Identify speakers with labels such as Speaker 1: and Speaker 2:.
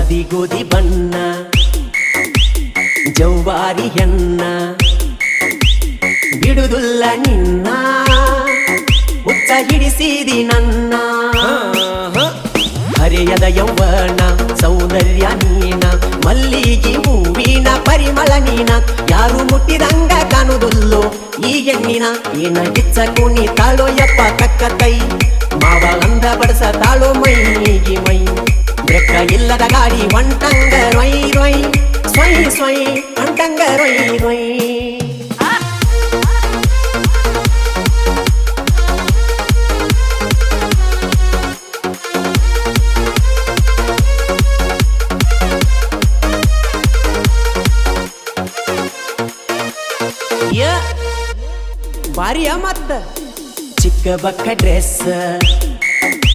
Speaker 1: ಹಳದಿ ಗೋಧಿ ಬಣ್ಣ ಜವ್ವಾರಿ ಹೆಣ್ಣ ಬಿಡುದುಲ್ಲ ನಿನ್ನ ಮುಚ್ಚ ಹಿಡಿಸಿದಿ ನನ್ನ ಹರೆಯದ ಯೌವನ ಸೌಂದರ್ಯ ನೀನ ಮಲ್ಲಿಗೆ ಹೂವಿನ ಪರಿಮಳ ನೀನ ಯಾರು ಮುಟ್ಟಿದಂಗ ಕಾಣುವುದಿಲ್ಲೋ ಈ ಹೆಣ್ಣಿನ ಏನ ಗಿಚ್ಚ ಕುಣಿ ತಾಳೋ ಯಪ್ಪ ಕಕ್ಕ ಕೈ ಮಾವ ಅಂದ ಬಡಸ ತಾಳೋ ಮೈಗೆ ಮೈ ಬ್ರೆಕ್ಕ ಇಲ್ಲದ ಗಾಡಿ ಒಂಟಂಗ ರೊಯ್ ರೊಯ್ ಸ್ವಯ್ ಸ್ವಯ್ ಅಂಟಂಗ ರೊಯ್ ರೊಯ್ ಬಾರಿಯ ಮತ್ತ ಚಿಕ್ಕ ಬಕ್ಕ ಡ್ರೆಸ್